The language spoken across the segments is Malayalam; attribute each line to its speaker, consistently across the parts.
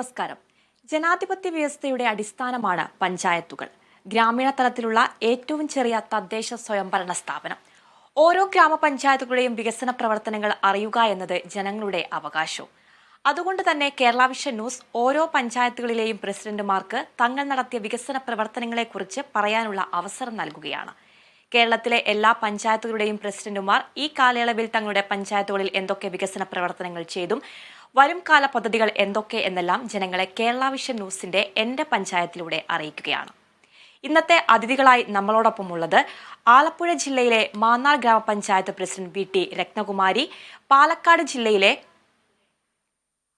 Speaker 1: നമസ്കാരം. ജനാധിപത്യ വ്യവസ്ഥയുടെ അടിസ്ഥാനമാണ് പഞ്ചായത്തുകൾ. ഗ്രാമീണ തലത്തിലുള്ള ഏറ്റവും ചെറിയ തദ്ദേശ സ്വയംഭരണ സ്ഥാപനം. ഓരോ ഗ്രാമപഞ്ചായത്തുകളുടെയും വികസന പ്രവർത്തനങ്ങൾ അറിയുക എന്നത് ജനങ്ങളുടെ അവകാശവും. അതുകൊണ്ട് തന്നെ കേരള വിഷൻ ന്യൂസ് ഓരോ പഞ്ചായത്തുകളിലെയും പ്രസിഡന്റുമാർക്ക് തങ്ങൾ നടത്തിയ വികസന പ്രവർത്തനങ്ങളെക്കുറിച്ച് പറയാനുള്ള അവസരം നൽകുകയാണ്. കേരളത്തിലെ എല്ലാ പഞ്ചായത്തുകളുടെയും പ്രസിഡന്റുമാർ ഈ കാലയളവിൽ തങ്ങളുടെ പഞ്ചായത്തുകളിൽ എന്തൊക്കെ വികസന പ്രവർത്തനങ്ങൾ ചെയ്തും വരും കാല പദ്ധതികൾ എന്തൊക്കെ എന്നെല്ലാം ജനങ്ങളെ കേരള വിഷൻ ന്യൂസിന്റെ എന്റെ പഞ്ചായത്തിലൂടെ അറിയിക്കുകയാണ്. ഇന്നത്തെ അതിഥികളായി നമ്മളോടൊപ്പം ഉള്ളത് ആലപ്പുഴ ജില്ലയിലെ മാന്നാർ ഗ്രാമപഞ്ചായത്ത് പ്രസിഡന്റ് വി.ടി. രത്നകുമാരി, പാലക്കാട് ജില്ലയിലെ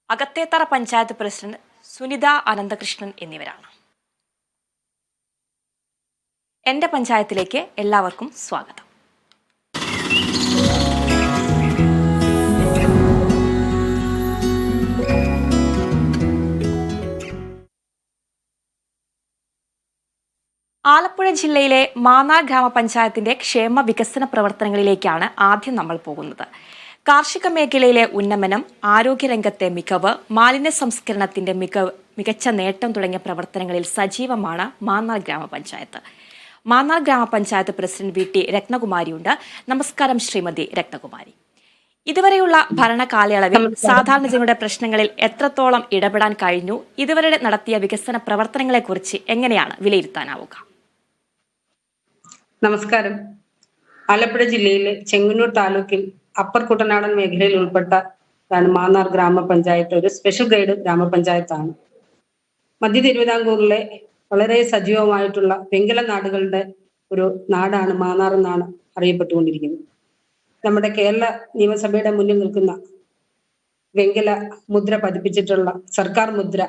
Speaker 1: അകത്തേത്തറ പഞ്ചായത്ത് പ്രസിഡന്റ് സുനിത അനന്തകൃഷ്ണൻ എന്നിവരാണ്. എന്റെ പഞ്ചായത്തിലേക്ക് എല്ലാവർക്കും സ്വാഗതം. ആലപ്പുഴ ജില്ലയിലെ മാന്നാർ ഗ്രാമപഞ്ചായത്തിന്റെ ക്ഷേമ വികസന പ്രവർത്തനങ്ങളിലേക്കാണ് ആദ്യം നമ്മൾ പോകുന്നത്. കാർഷിക മേഖലയിലെ ഉന്നമനം, ആരോഗ്യരംഗത്തെ മികവ്, മാലിന്യ സംസ്കരണത്തിന്റെ മികച്ച നേട്ടം തുടങ്ങിയ പ്രവർത്തനങ്ങളിൽ സജീവമാണ് മാന്നാർ ഗ്രാമപഞ്ചായത്ത്. മാന്നാർ ഗ്രാമപഞ്ചായത്ത് പ്രസിഡന്റ് വി.ടി. രത്നകുമാരിയുണ്ട്. നമസ്കാരം ശ്രീമതി രത്നകുമാരി. ഇതുവരെയുള്ള ഭരണകാലയളവിൽ സാധാരണ ജനങ്ങളുടെ പ്രശ്നങ്ങളിൽ എത്രത്തോളം ഇടപെടാൻ കഴിഞ്ഞു? ഇതുവരെ നടത്തിയ വികസന പ്രവർത്തനങ്ങളെക്കുറിച്ച് എങ്ങനെയാണ് വിലയിരുത്താനാവുക?
Speaker 2: നമസ്കാരം. ആലപ്പുഴ ജില്ലയിലെ ചെങ്ങന്നൂർ താലൂക്കിൽ അപ്പർ കുട്ടനാടൻ മേഖലയിൽ ഉൾപ്പെട്ട മാന്നാർ ഗ്രാമപഞ്ചായത്ത് ഒരു സ്പെഷ്യൽ ഗ്രേഡ് ഗ്രാമപഞ്ചായത്താണ്. മധ്യ തിരുവിതാംകൂറിലെ വളരെ സജീവമായിട്ടുള്ള വെങ്കല നാടുകളുടെ ഒരു നാടാണ് മാന്നാർ എന്നാണ് അറിയപ്പെട്ടുകൊണ്ടിരിക്കുന്നത്. നമ്മുടെ കേരള നിയമസഭയുടെ മുന്നിൽ നിൽക്കുന്ന വെങ്കല മുദ്ര പതിപ്പിച്ചിട്ടുള്ള സർക്കാർ മുദ്ര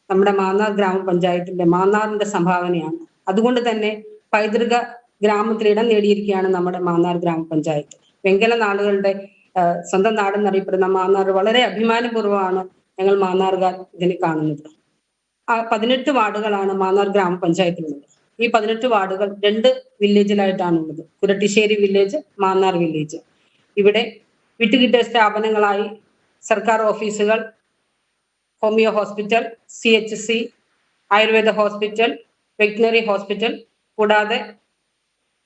Speaker 2: നമ്മുടെ മാന്നാർ ഗ്രാമപഞ്ചായത്തിന്റെ മാന്നാറിന്റെ സംഭാവനയാണ്. അതുകൊണ്ട് തന്നെ പൈതൃക ഗ്രാമത്തിൽ ഇടം നേടിയിരിക്കുകയാണ് നമ്മുടെ മാന്നാർ ഗ്രാമപഞ്ചായത്ത്. വെങ്കല നാടുകളുടെ സ്വന്തം നാടെന്നറിയപ്പെടുന്ന മാന്നാർ വളരെ അഭിമാനപൂർവ്വമാണ് ഞങ്ങൾ മാന്നാറുകാർ ഇതിനെ കാണുന്നത്. 18 വാർഡുകളാണ് മാന്നാർ ഗ്രാമപഞ്ചായത്തിലുള്ളത്. ഈ 18 വാർഡുകൾ 2 വില്ലേജിലായിട്ടാണുള്ളത്. Kurattissery village, Mannar village. ഇവിടെ വിട്ടുകിട്ടിയ സ്ഥാപനങ്ങളായി സർക്കാർ ഓഫീസുകൾ, homeo hospital, CHC, ayurveda hospital, veterinary hospital, കൂടാതെ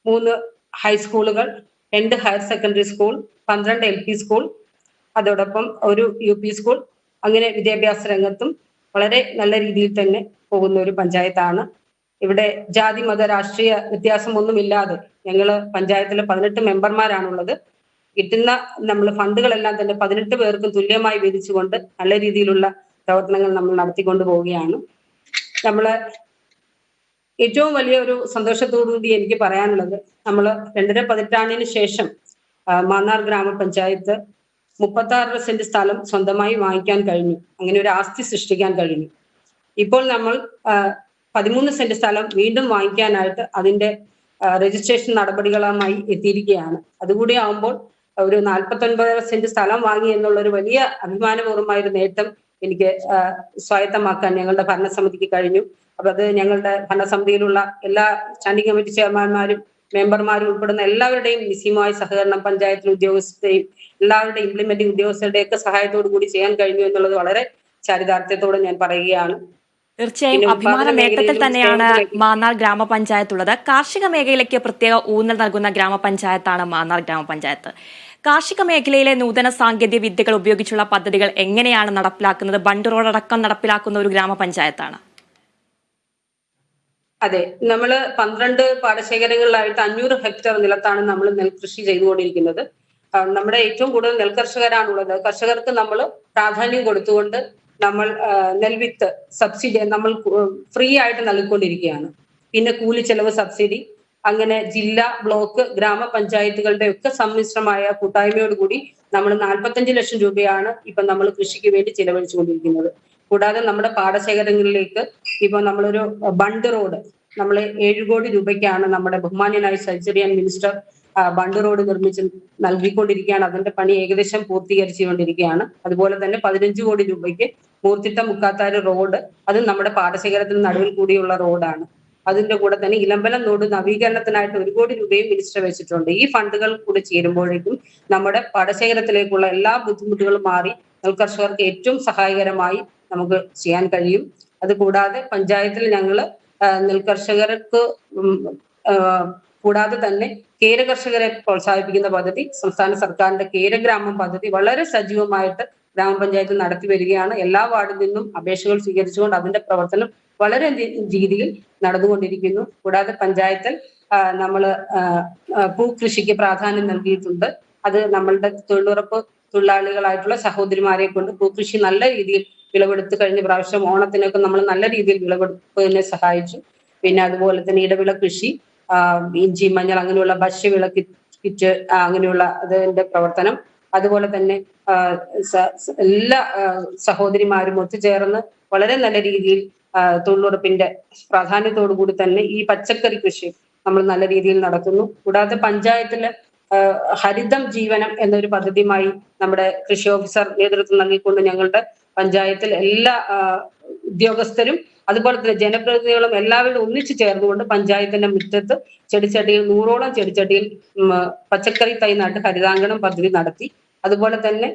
Speaker 2: 3 ഹൈസ്കൂളുകൾ, 2 higher secondary school, 12 LP school, അതോടൊപ്പം ഒരു UP സ്കൂൾ. അങ്ങനെ വിദ്യാഭ്യാസ രംഗത്തും വളരെ നല്ല രീതിയിൽ തന്നെ പോകുന്ന ഒരു പഞ്ചായത്താണ്. ഇവിടെ ജാതി മത രാഷ്ട്രീയ വ്യത്യാസമൊന്നുമില്ലാതെ ഞങ്ങള് പഞ്ചായത്തിലെ 18 മെമ്പർമാരാണുള്ളത്. കിട്ടുന്ന ഫണ്ടുകളെല്ലാം തന്നെ 18 പേർക്കും തുല്യമായി വീതിച്ചുകൊണ്ട് നല്ല രീതിയിലുള്ള പ്രവർത്തനങ്ങൾ നമ്മൾ നടത്തിക്കൊണ്ടു പോവുകയാണ്. നമ്മള് ഏറ്റവും വലിയ ഒരു സന്തോഷത്തോടുകൂടി എനിക്ക് പറയാനുള്ളത്, നമ്മൾ 2.5 പതിറ്റാണ്ടിന് ശേഷം മാന്നാർ ഗ്രാമപഞ്ചായത്ത് 36 സെന്റ് സ്ഥലം സ്വന്തമായി വാങ്ങിക്കാൻ കഴിഞ്ഞു. അങ്ങനെ ഒരു ആസ്തി സൃഷ്ടിക്കാൻ കഴിഞ്ഞു. ഇപ്പോൾ നമ്മൾ 13 സെന്റ് സ്ഥലം വീണ്ടും വാങ്ങിക്കാനായിട്ട് അതിന്റെ രജിസ്ട്രേഷൻ നടപടികളുമായി എത്തിയിരിക്കുകയാണ്. അതുകൂടി ആകുമ്പോൾ ഒരു 49 സെന്റ് സ്ഥലം വാങ്ങി എന്നുള്ള ഒരു വലിയ അഭിമാനപൂർവമായ ഒരു നേട്ടം എനിക്ക് സ്വായത്തമാക്കാൻ ഞങ്ങളുടെ ഭരണസമിതിക്ക് കഴിഞ്ഞു. അപ്പൊ അത് ഞങ്ങളുടെ ഭരണസമിതിയിലുള്ള എല്ലാ സ്റ്റാൻഡിംഗ് കമ്മിറ്റി ചെയർമാൻമാരും മെമ്പർമാരും ഉൾപ്പെടുന്ന എല്ലാവരുടെയും നിസ്സീമമായ സഹകരണം, പഞ്ചായത്തിലെ ഉദ്യോഗസ്ഥരെയും എല്ലാവരുടെയും ഇംപ്ലിമെന്റിംഗ് ഉദ്യോഗസ്ഥരുടെയൊക്കെ സഹായത്തോടു കൂടി ചെയ്യാൻ കഴിഞ്ഞു എന്നുള്ളത് വളരെ ചാരിതാർത്ഥ്യത്തോടെ ഞാൻ പറയുകയാണ്.
Speaker 1: തീർച്ചയായും അഭിമാന നേട്ടത്തിൽ തന്നെയാണ് മാന്നാർ ഗ്രാമപഞ്ചായത്തുള്ളത്. കാർഷിക മേഖലയ്ക്ക് പ്രത്യേക ഊന്നൽ നൽകുന്ന ഗ്രാമപഞ്ചായത്താണ് മാന്നാർ ഗ്രാമപഞ്ചായത്ത്. കാർഷിക മേഖലയിലെ നൂതന സാങ്കേതിക വിദ്യകൾ ഉപയോഗിച്ചുള്ള പദ്ധതികൾ എങ്ങനെയാണ് നടപ്പിലാക്കുന്നത്? ബണ്ട് റോഡ് അടക്കം നടപ്പിലാക്കുന്ന ഒരു ഗ്രാമപഞ്ചായത്താണ്.
Speaker 2: അതെ, നമ്മള് 12 പാടശേഖരങ്ങളിലായിട്ട് 500 ഹെക്ടർ നിലത്താണ് നമ്മൾ നെൽകൃഷി ചെയ്തുകൊണ്ടിരിക്കുന്നത്. നമ്മുടെ ഏറ്റവും കൂടുതൽ നെൽകർഷകരാണുള്ളത്. കർഷകർക്ക് നമ്മൾ പ്രാധാന്യം കൊടുത്തുകൊണ്ട് നമ്മൾ നെൽവിത്ത് സബ്സിഡി നമ്മൾ ഫ്രീ ആയിട്ട് നൽകിക്കൊണ്ടിരിക്കുകയാണ്. പിന്നെ കൂലിച്ചെലവ് സബ്സിഡി, അങ്ങനെ ജില്ലാ, ബ്ലോക്ക്, ഗ്രാമപഞ്ചായത്തുകളുടെ ഒക്കെ സമ്മിശ്രമായ കൂട്ടായ്മയോടുകൂടി നമ്മൾ 45 ലക്ഷം രൂപയാണ് ഇപ്പൊ നമ്മൾ കൃഷിക്ക് വേണ്ടി ചിലവഴിച്ചുകൊണ്ടിരിക്കുന്നത്. കൂടാതെ നമ്മുടെ പാടശേഖരങ്ങളിലേക്ക് ഇപ്പൊ നമ്മളൊരു ബണ്ട് റോഡ് നമ്മൾ 7 കോടി രൂപയ്ക്കാണ് നമ്മുടെ ബഹുമാന്യനായ surgery and minister bund road നിർമ്മിച്ച് നൽകിക്കൊണ്ടിരിക്കുകയാണ്. അതിന്റെ പണി ഏകദേശം പൂർത്തീകരിച്ചുകൊണ്ടിരിക്കുകയാണ്. അതുപോലെ തന്നെ 15 കോടി രൂപയ്ക്ക് മൂർത്തിട്ട മുക്കാത്താര് റോഡ്, അത് നമ്മുടെ പാടശേഖരത്തിന് നടുവിൽ കൂടിയുള്ള റോഡാണ്. അതിന്റെ കൂടെ തന്നെ ഇലമ്പലം റോഡ് നവീകരണത്തിനായിട്ട് 1 കോടി രൂപയും മിനിസ്റ്റർ വെച്ചിട്ടുണ്ട്. ഈ ഫണ്ടുകൾ കൂടി ചേരുമ്പോഴേക്കും നമ്മുടെ പാടശേഖരത്തിലേക്കുള്ള എല്ലാ ബുദ്ധിമുട്ടുകളും മാറി നെൽകർഷകർക്ക് ഏറ്റവും സഹായകരമായി നമുക്ക് ചെയ്യാൻ കഴിയും. അതുകൂടാതെ പഞ്ചായത്തിൽ ഞങ്ങൾ നെൽകർഷകർക്ക് കൂടാതെ തന്നെ കേര കർഷകരെ പ്രോത്സാഹിപ്പിക്കുന്ന പദ്ധതി, സംസ്ഥാന സർക്കാരിന്റെ കേരഗ്രാമം പദ്ധതി വളരെ സജീവമായിട്ട് ഗ്രാമപഞ്ചായത്ത് നടത്തി വരികയാണ്. എല്ലാ വാർഡിൽ നിന്നും അപേക്ഷകൾ സ്വീകരിച്ചുകൊണ്ട് അതിന്റെ പ്രവർത്തനം വളരെ രീതിയിൽ നടന്നുകൊണ്ടിരിക്കുന്നു. കൂടാതെ പഞ്ചായത്തിൽ നമ്മൾ പൂക്കൃഷിക്ക് പ്രാധാന്യം നൽകിയിട്ടുണ്ട്. അത് നമ്മളുടെ തൊഴിലുറപ്പ് തൊഴിലാളികളായിട്ടുള്ള സഹോദരിമാരെ കൊണ്ട് പൂക്കൃഷി നല്ല രീതിയിൽ വിളവെടുത്ത് കഴിഞ്ഞ പ്രാവശ്യം ഓണത്തിനൊക്കെ നമ്മൾ നല്ല രീതിയിൽ വിളവെടുപ്പിനെ സഹായിച്ചു. പിന്നെ അതുപോലെ തന്നെ ഇടവിള കൃഷി, ഇഞ്ചി, മഞ്ഞൾ അങ്ങനെയുള്ള ഭക്ഷ്യവിള കിറ്റ് അങ്ങനെയുള്ള അതിന്റെ പ്രവർത്തനം, അതുപോലെ തന്നെ എല്ലാ സഹോദരിമാരും ഒത്തുചേർന്ന് വളരെ നല്ല രീതിയിൽ തൊഴിലുറപ്പിന്റെ പ്രാധാന്യത്തോടു കൂടി തന്നെ ഈ പച്ചക്കറി കൃഷി നമ്മൾ നല്ല രീതിയിൽ നടത്തുന്നു. കൂടാതെ പഞ്ചായത്തില് ഹരിതം ജീവനം എന്നൊരു പദ്ധതിയുമായി നമ്മുടെ കൃഷി ഓഫീസർ നേതൃത്വം നൽകിക്കൊണ്ട് ഞങ്ങളുടെ പഞ്ചായത്തിൽ എല്ലാ ഉദ്യോഗസ്ഥരും അതുപോലെ തന്നെ ജനപ്രതിനിധികളും എല്ലാവരും ഒന്നിച്ചു ചേർന്നുകൊണ്ട് പഞ്ചായത്തിന്റെ മുറ്റത്ത് ചെടിച്ചട്ടിയിൽ 100ഓളം ചെടിച്ചട്ടിയിൽ പച്ചക്കറി തൈ നട്ട് ഹരിതാങ്കണം പദ്ധതി നടത്തി. അതുപോലെ തന്നെ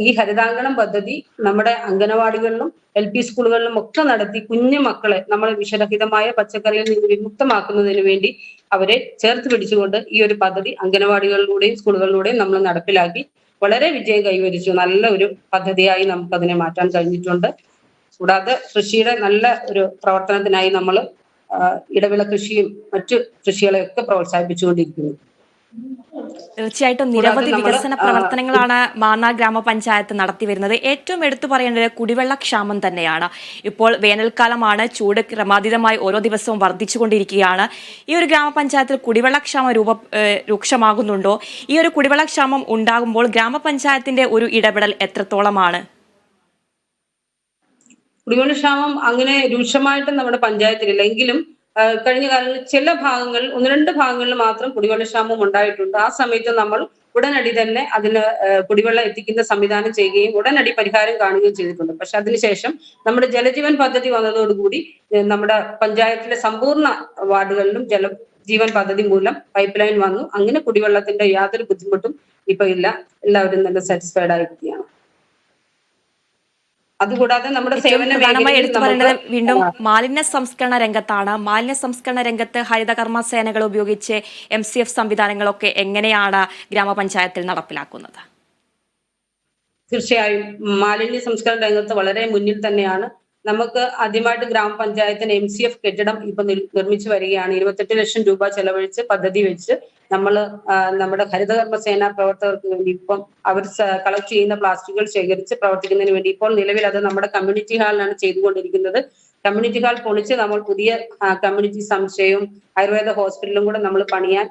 Speaker 2: ഈ ഹരിതാങ്കണം പദ്ധതി നമ്മുടെ അംഗനവാടികളിലും LP സ്കൂളുകളിലും ഒക്കെ നടത്തി കുഞ്ഞു മക്കളെ നമ്മൾ വിഷരഹിതമായ പച്ചക്കറിയിൽ നിന്ന് വിമുക്തമാക്കുന്നതിന് വേണ്ടി അവരെ ചേർത്ത് പിടിച്ചുകൊണ്ട് ഈ ഒരു പദ്ധതി അംഗനവാടികളിലൂടെയും സ്കൂളുകളിലൂടെയും നമ്മൾ നടപ്പിലാക്കി വളരെ വിജയം കൈവരിച്ചു. നല്ല ഒരു പദ്ധതിയായി നമുക്കതിനെ മാറ്റാൻ കഴിഞ്ഞിട്ടുണ്ട്. കൂടാതെ കൃഷിയുടെ നല്ല ഒരു പ്രവർത്തനത്തിനായി നമ്മൾ ഇടവിള കൃഷിയും മറ്റു കൃഷികളെയൊക്കെ പ്രോത്സാഹിപ്പിച്ചുകൊണ്ടിരിക്കുന്നു.
Speaker 1: തീർച്ചയായിട്ടും നിരവധി വികസന പ്രവർത്തനങ്ങളാണ് മാന്നാർ ഗ്രാമപഞ്ചായത്ത് നടത്തി വരുന്നത്. ഏറ്റവും എടുത്തു പറയേണ്ടത് കുടിവെള്ളക്ഷാമം തന്നെയാണ്. ഇപ്പോൾ വേനൽക്കാലമാണ്, ചൂട് ക്രമാതീതമായി ഓരോ ദിവസവും വർദ്ധിച്ചുകൊണ്ടിരിക്കുകയാണ്. ഈ ഒരു ഗ്രാമപഞ്ചായത്തിൽ കുടിവെള്ളക്ഷാമം രൂക്ഷമാകുന്നുണ്ടോ? ഈ ഒരു കുടിവെള്ളക്ഷാമം ഉണ്ടാകുമ്പോൾ ഗ്രാമപഞ്ചായത്തിന്റെ ഒരു ഇടപെടൽ എത്രത്തോളമാണ്?
Speaker 2: കുടിവെള്ളക്ഷാമം അങ്ങനെ രൂക്ഷമായിട്ട് നമ്മുടെ പഞ്ചായത്തിലില്ല. എങ്കിലും കഴിഞ്ഞ കാലങ്ങളിൽ ചില ഭാഗങ്ങളിൽ 1-2 ഭാഗങ്ങളിൽ മാത്രം കുടിവെള്ളക്ഷാമം ഉണ്ടായിട്ടുണ്ട്. ആ സമയത്ത് നമ്മൾ ഉടനടി തന്നെ അതിന് കുടിവെള്ളം എത്തിക്കുന്ന സംവിധാനം ചെയ്യുകയും ഉടനടി പരിഹാരം കാണുകയും ചെയ്തിട്ടുണ്ട്. പക്ഷെ അതിനുശേഷം നമ്മുടെ ജലജീവൻ പദ്ധതി വന്നതോടുകൂടി നമ്മുടെ പഞ്ചായത്തിലെ സമ്പൂർണ്ണ വാർഡുകളിലും ജലജീവൻ പദ്ധതി മൂലം പൈപ്പ് ലൈൻ വന്നു. അങ്ങനെ കുടിവെള്ളത്തിന്റെ യാതൊരു ബുദ്ധിമുട്ടും ഇപ്പൊ ഇല്ല. എല്ലാവരും നല്ല സാറ്റിസ്ഫൈഡ് ആയിരിക്കുകയാണ്. അതുകൂടാതെ നമ്മുടെ
Speaker 1: വീണ്ടും മാലിന്യ സംസ്കരണ രംഗത്താണ്. മാലിന്യ സംസ്കരണ രംഗത്ത് ഹരിതകർമ്മ സേനകൾ ഉപയോഗിച്ച് MCF സംവിധാനങ്ങളൊക്കെ എങ്ങനെയാണ് ഗ്രാമപഞ്ചായത്തിൽ നടപ്പിലാക്കുന്നത്?
Speaker 2: തീർച്ചയായും മാലിന്യ സംസ്കരണ രംഗത്ത് വളരെ മുന്നിൽ തന്നെയാണ്. നമുക്ക് ആദ്യമായിട്ട് ഗ്രാമപഞ്ചായത്തിന് MCF കെട്ടിടം ഇപ്പൊ നിർമ്മിച്ചു വരികയാണ്. 28 ലക്ഷം രൂപ ചെലവഴിച്ച് പദ്ധതി വെച്ച് നമ്മൾ നമ്മുടെ ഹരിതകർമ്മ സേനാ പ്രവർത്തകർക്ക് വേണ്ടി ഇപ്പം അവർ കളക്ട് ചെയ്യുന്ന പ്ലാസ്റ്റിക്കുകൾ ശേഖരിച്ച് പ്രവർത്തിക്കുന്നതിന് വേണ്ടി ഇപ്പോൾ നിലവിൽ അത് നമ്മുടെ കമ്മ്യൂണിറ്റി ഹാളിലാണ് ചെയ്തുകൊണ്ടിരിക്കുന്നത്. കമ്മ്യൂണിറ്റി ഹാൾ പൊളിച്ച് നമ്മൾ പുതിയ കമ്മ്യൂണിറ്റി സംശയവും ആയുർവേദ ഹോസ്പിറ്റലും കൂടെ നമ്മൾ പണിയാൻ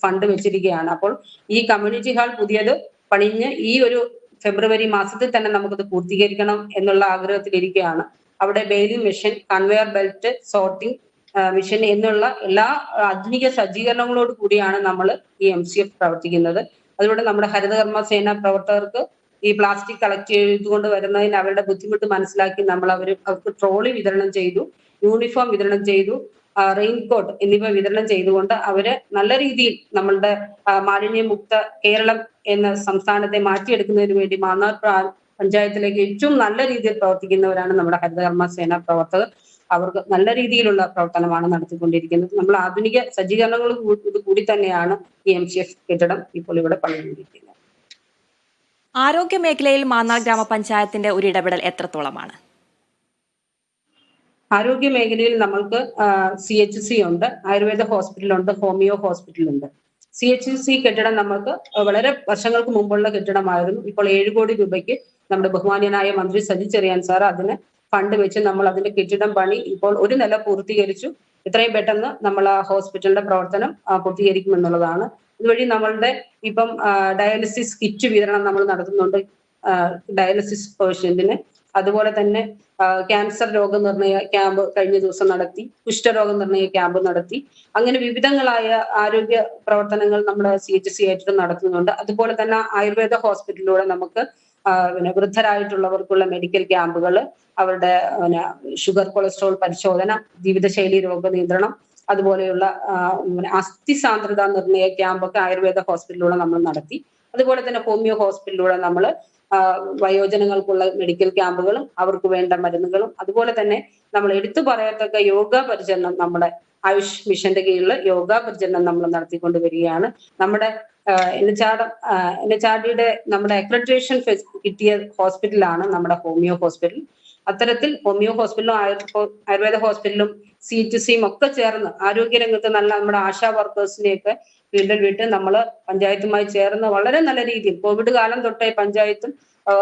Speaker 2: ഫണ്ട് വെച്ചിരിക്കുകയാണ്. അപ്പോൾ ഈ കമ്മ്യൂണിറ്റി ഹാൾ പുതിയത് പണിഞ്ഞ് ഈ ഒരു ഫെബ്രുവരി മാസത്തിൽ തന്നെ നമുക്കത് പൂർത്തീകരിക്കണം എന്നുള്ള ആഗ്രഹത്തിലിരിക്കുകയാണ്. അവിടെ baling machine, conveyor belt, sorting mission എന്നുള്ള എല്ലാ ആധുനിക സജ്ജീകരണങ്ങളോട് കൂടിയാണ് നമ്മൾ ഈ MCF പ്രവർത്തിക്കുന്നത്. അതുകൊണ്ട് നമ്മുടെ ഹരിതകർമ്മ സേന പ്രവർത്തകർക്ക് ഈ പ്ലാസ്റ്റിക് കളക്ട് ചെയ്തുകൊണ്ട് വരുന്നതിന് അവരുടെ ബുദ്ധിമുട്ട് മനസ്സിലാക്കി നമ്മൾ അവർക്ക് ട്രോളി വിതരണം ചെയ്തു, യൂണിഫോം വിതരണം ചെയ്തു, റെയിൻകോട്ട് എന്നിവ വിതരണം ചെയ്തുകൊണ്ട് അവര് നല്ല രീതിയിൽ നമ്മളുടെ മാലിന്യമുക്ത കേരളം എന്ന സംസ്ഥാനത്തെ മാറ്റിയെടുക്കുന്നതിന് വേണ്ടി മാന്നാർ പഞ്ചായത്തിലേക്ക് ഏറ്റവും നല്ല രീതിയിൽ പ്രവർത്തിക്കുന്നവരാണ് നമ്മുടെ ഹരിതകർമ്മ സേന പ്രവർത്തകർ. അവർക്ക് നല്ല രീതിയിലുള്ള പ്രവർത്തനമാണ് നടത്തിക്കൊണ്ടിരിക്കുന്നത്. നമ്മൾ ആധുനിക സജ്ജീകരണങ്ങൾ കൂടി തന്നെയാണ് ഈ MCF കെട്ടിടം ഇപ്പോൾ ഇവിടെ പണിതുകൊണ്ടിരിക്കുന്നത്.
Speaker 1: ആരോഗ്യ മേഖലയിൽ മാന്നാർ ഗ്രാമപഞ്ചായത്തിന്റെ ഒരു ഇടപെടൽ എത്രത്തോളമാണ്?
Speaker 2: ആരോഗ്യ മേഖലയിൽ നമ്മൾക്ക് CHC ഉണ്ട്, ആയുർവേദ ഹോസ്പിറ്റലുണ്ട്, ഹോമിയോ ഹോസ്പിറ്റലുണ്ട്. CHC കെട്ടിടം നമുക്ക് വളരെ വർഷങ്ങൾക്ക് മുമ്പുള്ള കെട്ടിടമായിരുന്നു. ഇപ്പോൾ 7 കോടി രൂപയ്ക്ക് നമ്മുടെ ബഹുമാന്യനായ മന്ത്രി സജി ചെറിയാൻ സാർ അതിന് ഫണ്ട് വെച്ച് നമ്മൾ അതിന്റെ കെട്ടിടം പണി ഇപ്പോൾ ഒരു നില പൂർത്തീകരിച്ചു. എത്രയും പെട്ടെന്ന് നമ്മൾ ആ ഹോസ്പിറ്റലിന്റെ പ്രവർത്തനം പൂർത്തീകരിക്കുമെന്നുള്ളതാണ്. ഇതുവഴി നമ്മളുടെ ഇപ്പം ഡയാലിസിസ് കിറ്റ് വിതരണം നമ്മൾ നടത്തുന്നുണ്ട് ഡയാലിസിസ് പേഷ്യന്റിന്. അതുപോലെ തന്നെ ക്യാൻസർ രോഗനിർണയ ക്യാമ്പ് കഴിഞ്ഞ ദിവസം നടത്തി, കുഷ്ഠരോഗ നിർണയ ക്യാമ്പ് നടത്തി. അങ്ങനെ വിവിധങ്ങളായ ആരോഗ്യ പ്രവർത്തനങ്ങൾ നമ്മുടെ CHC ആയിട്ട് നടത്തുന്നുണ്ട്. അതുപോലെ തന്നെ ആയുർവേദ ഹോസ്പിറ്റലിലൂടെ നമുക്ക് വൃദ്ധരായിട്ടുള്ളവർക്കുള്ള മെഡിക്കൽ ക്യാമ്പുകൾ, അവരുടെ ഷുഗർ കൊളസ്ട്രോൾ പരിശോധന, ജീവിതശൈലി രോഗ നിയന്ത്രണം, അതുപോലെയുള്ള അസ്ഥി സാന്ദ്രത നിർണയ ക്യാമ്പൊക്കെ ആയുർവേദ ഹോസ്പിറ്റലിലൂടെ നമ്മൾ നടത്തി. അതുപോലെ തന്നെ ഹോമിയോ ഹോസ്പിറ്റലിലൂടെ നമ്മൾ വയോജനങ്ങൾക്കുള്ള മെഡിക്കൽ ക്യാമ്പുകളും അവർക്ക് വേണ്ട മരുന്നുകളും അതുപോലെ തന്നെ നമ്മൾ എടുത്തു പറയത്തക്ക യോഗ പരിചരണം നമ്മുടെ ആയുഷ് മിഷന്റെ കീഴിൽ യോഗ പരിചരണം നമ്മൾ നടത്തിക്കൊണ്ട് വരികയാണ്. നമ്മുടെ NHRDയുടെ നമ്മുടെ അക്രഡിറ്റേഷൻ കിട്ടിയ ഹോസ്പിറ്റലാണ് നമ്മുടെ ഹോമിയോ ഹോസ്പിറ്റൽ. അത്തരത്തിൽ ഹോമിയോ ഹോസ്പിറ്റലും ആയുർവേദ ഹോസ്പിറ്റലും CHCയും ഒക്കെ ചേർന്ന് ആരോഗ്യരംഗത്ത് നല്ല നമ്മുടെ ആശാ വർക്കേഴ്സിനെയൊക്കെ ഫീൽഡിൽ വിട്ട് നമ്മൾ പഞ്ചായത്തുമായി ചേർന്ന് വളരെ നല്ല രീതിയിൽ കോവിഡ് കാലം തൊട്ടേ പഞ്ചായത്തും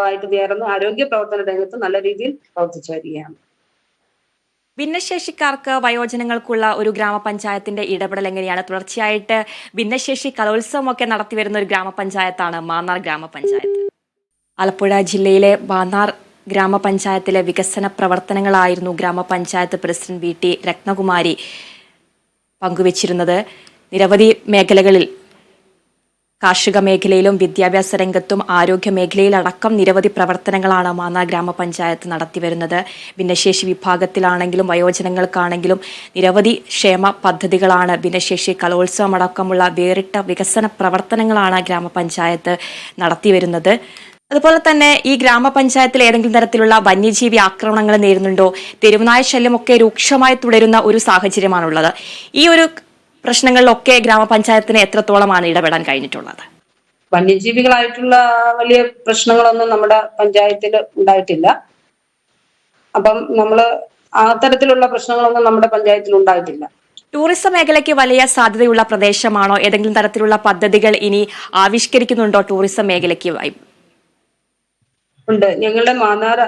Speaker 2: ആയിട്ട് ചേർന്ന് ആരോഗ്യ പ്രവർത്തന രംഗത്ത് നല്ല രീതിയിൽ പ്രവർത്തിച്ചു വരികയാണ്.
Speaker 1: ഭിന്നശേഷിക്കാർക്ക് വയോജനങ്ങൾക്കുള്ള ഒരു ഗ്രാമപഞ്ചായത്തിന്റെ ഇടപെടൽ എങ്ങനെയാണ്? തുടർച്ചയായിട്ട് ഭിന്നശേഷി കലോത്സവമൊക്കെ നടത്തിവരുന്ന ഒരു ഗ്രാമപഞ്ചായത്താണ് മാന്നാർ ഗ്രാമപഞ്ചായത്ത്. ആലപ്പുഴ ജില്ലയിലെ മാന്നാർ ഗ്രാമപഞ്ചായത്തിലെ വികസന പ്രവർത്തനങ്ങളായിരുന്നു ഗ്രാമപഞ്ചായത്ത് പ്രസിഡന്റ് VT രത്നകുമാരി പങ്കുവച്ചിരുന്നത്. നിരവധി മേഖലകളിൽ കാർഷിക മേഖലയിലും വിദ്യാഭ്യാസ രംഗത്തും ആരോഗ്യ മേഖലയിലടക്കം നിരവധി പ്രവർത്തനങ്ങളാണ് മാന്നാർ ഗ്രാമപഞ്ചായത്ത് നടത്തിവരുന്നത്. ഭിന്നശേഷി വിഭാഗത്തിലാണെങ്കിലും വയോജനങ്ങൾക്കാണെങ്കിലും നിരവധി ക്ഷേമ പദ്ധതികളാണ്, ഭിന്നശേഷി കലോത്സവം അടക്കമുള്ള വേറിട്ട വികസന പ്രവർത്തനങ്ങളാണ് ഗ്രാമപഞ്ചായത്ത് നടത്തിവരുന്നത്. അതുപോലെ തന്നെ ഈ ഗ്രാമപഞ്ചായത്തിൽ ഏതെങ്കിലും തരത്തിലുള്ള വന്യജീവി ആക്രമണങ്ങൾ നേരിടുന്നുണ്ടോ? തെരുവുനായ ശല്യമൊക്കെ രൂക്ഷമായി തുടരുന്ന ഒരു സാഹചര്യമാണുള്ളത്. ഈ ഒരു പ്രശ്നങ്ങളിലൊക്കെ ഗ്രാമപഞ്ചായത്തിന് എത്രത്തോളമാണ് ഇടപെടാൻ കഴിഞ്ഞിട്ടുള്ളത്?
Speaker 2: വന്യജീവികളായിട്ടുള്ള വലിയ പ്രശ്നങ്ങളൊന്നും നമ്മുടെ പഞ്ചായത്തിൽ ഉണ്ടായിട്ടില്ല. അപ്പം അത്തരത്തിലുള്ള പ്രശ്നങ്ങളൊന്നും നമ്മുടെ പഞ്ചായത്തിൽ ഉണ്ടായിട്ടില്ല.
Speaker 1: ടൂറിസം മേഖലയ്ക്ക് വലിയ സാധ്യതയുള്ള പ്രദേശമാണോ? ഏതെങ്കിലും തരത്തിലുള്ള പദ്ധതികൾ ഇനി ആവിഷ്കരിക്കുന്നുണ്ടോ ടൂറിസം മേഖലയ്ക്ക്?
Speaker 2: ഉണ്ട്. ഞങ്ങളുടെ മാന്നാർ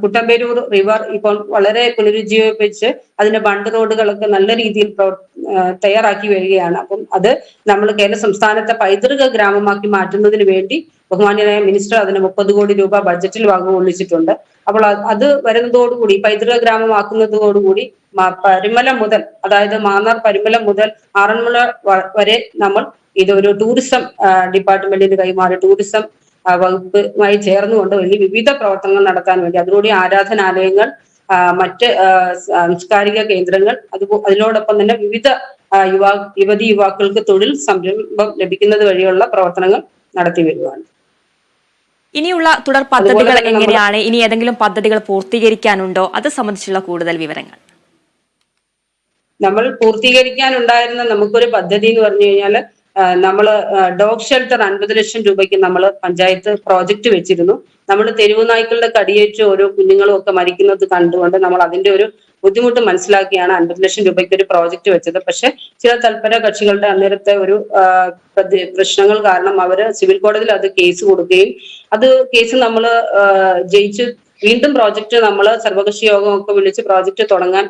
Speaker 2: കുട്ടമ്പേരൂർ റിവർ ഇപ്പോൾ വളരെ പുനരുജ്ജീവിപ്പിച്ച് അതിന്റെ ബണ്ട് റോഡുകളൊക്കെ നല്ല രീതിയിൽ തയ്യാറാക്കി വരികയാണ്. അപ്പം അത് നമ്മൾ കേരള സംസ്ഥാനത്തെ പൈതൃക ഗ്രാമമാക്കി മാറ്റുന്നതിന് വേണ്ടി ബഹുമാന്യനായ മിനിസ്റ്റർ അതിന് 30 കോടി രൂപ ബഡ്ജറ്റിൽ വകകൊള്ളിച്ചിട്ടുണ്ട്. അപ്പോൾ അത് വരുന്നതോടുകൂടി പൈതൃക ഗ്രാമമാക്കുന്നതോടുകൂടി പരുമല മുതൽ, അതായത് മാന്നാർ പരുമല മുതൽ ആറന്മുള വരെ നമ്മൾ ഇതൊരു ടൂറിസം ഡിപ്പാർട്ട്മെന്റിന് കൈമാറി ടൂറിസം വകുപ്പുമായി ചേർന്നുകൊണ്ട് വലിയ വിവിധ പ്രവർത്തനങ്ങൾ നടത്താൻ വേണ്ടി അതിലൂടെ ആരാധനാലയങ്ങൾ, മറ്റ് സാംസ്കാരിക കേന്ദ്രങ്ങൾ, അതിനോടൊപ്പം തന്നെ വിവിധ യുവതീ-യുവാക്കൾക്ക് തൊഴിൽ സംരംഭം ലഭിക്കുന്നത് വഴിയുള്ള പ്രവർത്തനങ്ങൾ നടത്തി വരുവാണ്.
Speaker 1: ഇനിയുള്ള തുടർ പദ്ധതികൾ എങ്ങനെയാണ്? ഇനി ഏതെങ്കിലും പദ്ധതികൾ പൂർത്തീകരിക്കാനുണ്ടോ? അത് സംബന്ധിച്ചുള്ള കൂടുതൽ വിവരങ്ങൾ.
Speaker 2: നമ്മൾ പൂർത്തീകരിക്കാനുണ്ടായിരുന്ന നമുക്കൊരു പദ്ധതി എന്ന് പറഞ്ഞു കഴിഞ്ഞാൽ നമ്മൾ ഡോഗ് ഷെൽട്ടർ 50 ലക്ഷം രൂപയ്ക്ക് നമ്മൾ പഞ്ചായത്ത് പ്രോജക്റ്റ് വെച്ചിരുന്നു. നമ്മൾ തെരുവു നായ്ക്കളുടെ കടിയേറ്റ് ഓരോ കുഞ്ഞുങ്ങളും ഒക്കെ മരിക്കുന്നത് കണ്ടുകൊണ്ട് നമ്മൾ അതിന്റെ ഒരു ബുദ്ധിമുട്ട് മനസ്സിലാക്കിയാണ് 50 ലക്ഷം രൂപയ്ക്ക് ഒരു പ്രോജക്റ്റ് വെച്ചത്. പക്ഷെ ചില തൽപര കക്ഷികളുടെ അന്നേരത്തെ ഒരു പ്രശ്നങ്ങൾ കാരണം അവര് സിവിൽ കോടതിയിൽ അത് കേസ് കൊടുക്കുകയും കേസ് നമ്മൾ ജയിച്ച് വീണ്ടും പ്രോജക്റ്റ് നമ്മൾ സർവകക്ഷി യോഗം ഒക്കെ വിളിച്ച് പ്രോജക്റ്റ് തുടങ്ങാൻ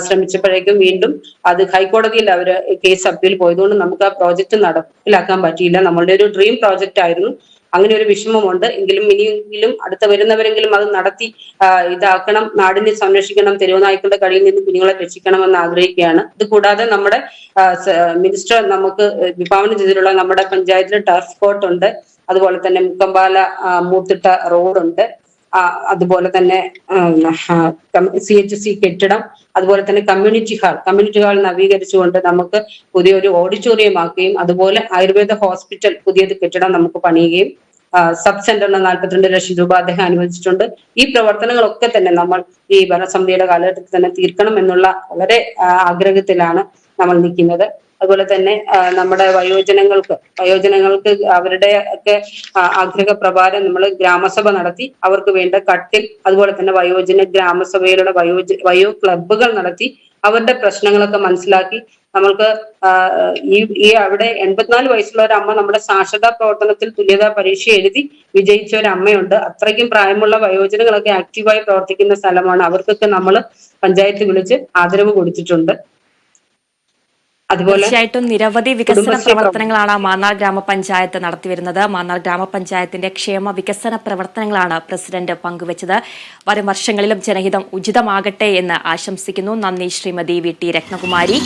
Speaker 2: ശ്രമിച്ചപ്പോഴേക്കും വീണ്ടും അത് ഹൈക്കോടതിയിൽ അവര് കേസ് അപ്പീൽ പോയതുകൊണ്ട് നമുക്ക് ആ പ്രോജക്റ്റ് നടപ്പിലാക്കാൻ പറ്റിയില്ല. നമ്മളുടെ ഒരു ഡ്രീം പ്രോജക്റ്റ് ആയിരുന്നു. അങ്ങനെ ഒരു വിഷമമുണ്ട്. ഇനിയെങ്കിലും അടുത്ത വരുന്നവരെങ്കിലും അത് നടത്തി ഇതാക്കണം, നാടിനെ സംരക്ഷിക്കണം, തെരുവുനായ്ക്കളുടെ കടിയിൽ നിന്ന് കുഞ്ഞുങ്ങളെ രക്ഷിക്കണമെന്ന് ആഗ്രഹിക്കുകയാണ്. ഇത് കൂടാതെ നമ്മുടെ മിനിസ്റ്റർ നമുക്ക് വിഭാവനം ചെയ്തിട്ടുള്ള നമ്മുടെ പഞ്ചായത്തിൽ ടർഫ് കോർട്ട് ഉണ്ട്, അതുപോലെ തന്നെ മുക്കമ്പാല മൂത്തിട്ട റോഡുണ്ട്, അതുപോലെ തന്നെ CHC കെട്ടിടം, അതുപോലെ തന്നെ കമ്മ്യൂണിറ്റി ഹാൾ നവീകരിച്ചുകൊണ്ട് നമുക്ക് പുതിയൊരു ഓഡിറ്റോറിയം ആക്കുകയും അതുപോലെ ആയുർവേദ ഹോസ്പിറ്റൽ പുതിയത് കെട്ടിടം നമുക്ക് പണിയുകയും സബ് സെന്ററിന് 42 ലക്ഷം രൂപ അദ്ദേഹം അനുവദിച്ചിട്ടുണ്ട്. ഈ പ്രവർത്തനങ്ങളൊക്കെ തന്നെ നമ്മൾ ഈ ഭരണസമിതിയുടെ കാലഘട്ടത്തിൽ തന്നെ തീർക്കണം എന്നുള്ള വളരെ ആഗ്രഹത്തിലാണ് നമ്മൾ നിൽക്കുന്നത്. അതുപോലെ തന്നെ നമ്മുടെ വയോജനങ്ങൾക്ക് അവരുടെ ഒക്കെ ആഗ്രഹപ്രകാരം നമ്മൾ ഗ്രാമസഭ നടത്തി അവർക്ക് വേണ്ട കട്ടിൽ, അതുപോലെ തന്നെ വയോജന ഗ്രാമസഭയിലുള്ള വയോ ക്ലബ്ബുകൾ നടത്തി അവരുടെ പ്രശ്നങ്ങളൊക്കെ മനസ്സിലാക്കി നമ്മൾക്ക് ഈ അവിടെ 84 വയസ്സുള്ള ഒരു അമ്മ നമ്മുടെ സാക്ഷരതാ പ്രവർത്തനത്തിൽ തുല്യതാ പരീക്ഷ എഴുതി വിജയിച്ച ഒരു അമ്മയുണ്ട്. അത്രയ്ക്കും പ്രായമുള്ള വയോജനങ്ങളൊക്കെ ആക്റ്റീവായി പ്രവർത്തിക്കുന്ന സ്ഥലമാണ്. അവർക്കൊക്കെ നമ്മൾ പഞ്ചായത്ത് വിളിച്ച് ആദരവ് കൊടുത്തിട്ടുണ്ട്.
Speaker 1: തീർച്ചയായിട്ടും നിരവധി വികസന പ്രവർത്തനങ്ങളാണ് മാന്നാർ ഗ്രാമപഞ്ചായത്ത് നടത്തിവരുന്നത്. മാന്നാർ ഗ്രാമപഞ്ചായത്തിന്റെ ക്ഷേമ വികസന പ്രവർത്തനങ്ങളാണ് പ്രസിഡന്റ് പങ്കുവച്ചത്. വരും വർഷങ്ങളിലും ജനഹിതം ഉചിതമാകട്ടെ എന്ന് ആശംസിക്കുന്നു. നന്ദി ശ്രീമതി VT രത്നകുമാരി.